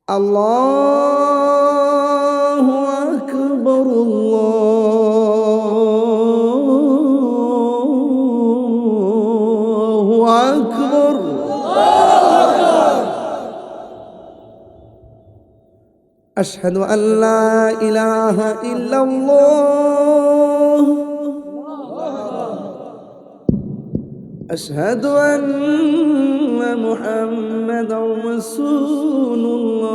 আল্লাহু আকবার, আল্লাহু আকবার। আশহাদু আল্লা ইলাহা ইল্লাল্লাহ, আশহাদু আন্না মুহাম্মাদার রাসূলুল্লাহ।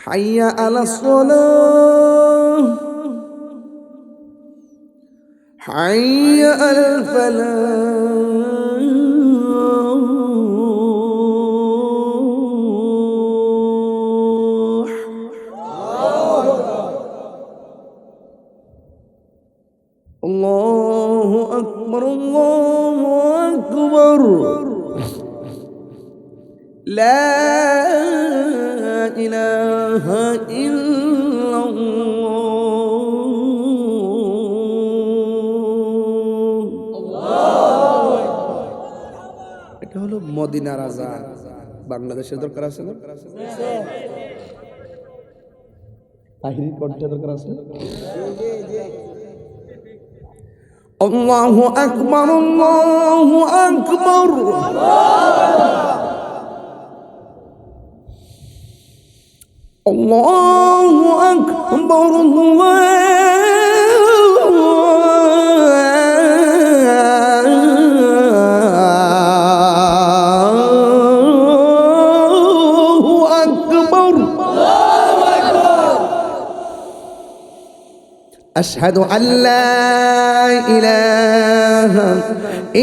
হাইয়া আলাস সালাহ, হাইয়া আলাল ফালাহ, আল্লাহু আকবার, আল্লাহু আকবার। লা ইলাহা ইল্লাল্লাহ। এটা হলো মদিনার আযান। বাংলাদেশের দরকার আছে না? তাহিরি কণ্ঠে দরকার আছে। আল্লাহু আকবার, আল্লাহু আকবার। আল্লাহু আকবার, আল্লাহু আকবার। আশহাদু আল্লা ইলাহা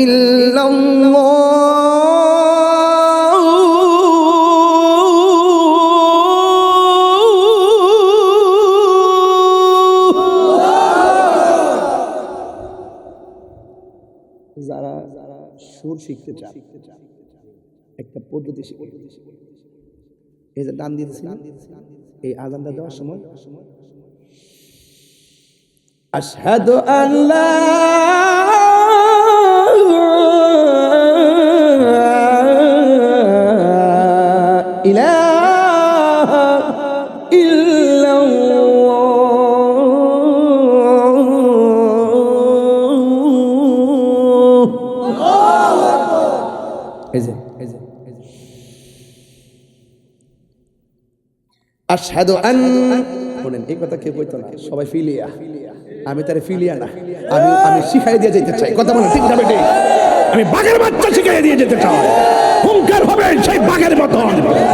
ইল্লাল্লাহ, যারা সুর শিখতে চান একটা পদ্ধতি শিখে, এই যে ডান দিতেছি এই আযানটা দেওয়ার সময় আশহাদু আল্লা ইলাহা ইল্লাল্লাহ। এই যে আশহাদু আন, বলেন এই কথা কেউ কইতো না, সবাই ফিলিয়া। আমি তারে ফিলিয়া না, আমি শিখাই দিয়ে যেতে চাই। কথা বলেন ঠিক না বেটি? আমি বাঘের বাচ্চা শিখাই দিয়ে যেতে চাই। হুঙ্কার হবে সেই বাঘের মতন,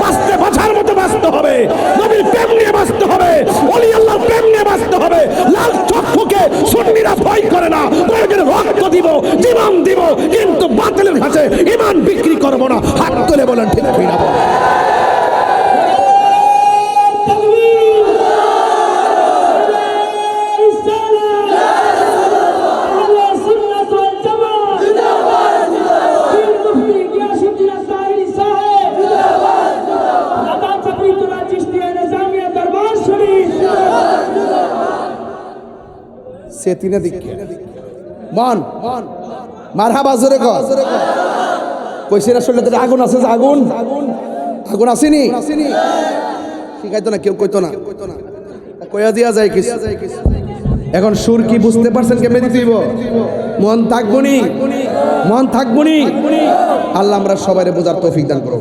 বাঁচতে বাঁচার মতো বাঁচতে হবে, নবীর প্রেম নিয়ে বাঁচতে হবে, ওলি আল্লাহর প্রেম নিয়ে বাঁচতে হবে। লাল চক্ষুকে সুন্নিরা ভয় করে না, প্রয়োজনে রক্ত দিব, জীবন দিব, কিন্তু বাতিলের কাছে ঈমান বিক্রি করব না। হাত তুলে বলেন ঠিক না? সেতিনা দিকে মান মারহাবা জোরে কর। কইছেন আসলে তো আগুন আছে, আগুন আগুন আসেনি, শিখাইতো না কেউ, কইতো না, কইয়া দিয়া যায় কিছু। এখন সুর কি বুঝতে পারছেন? কেমনে দিতে হইব? মন থাকবনি, মন থাকবনি। আল্লাহ আমরা সবাই বোঝার তৌফিক দান করো।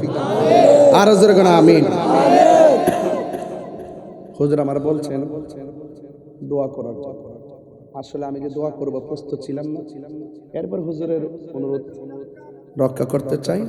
আর জোরে কোন আমিন। হুজুর আমার বলছেন দোয়া করার জন্য। আসলে আমি যে দোয়া করব প্রস্তুত ছিলাম না, এরপর হুজুরের অনুরোধ রক্ষা করতে চাই।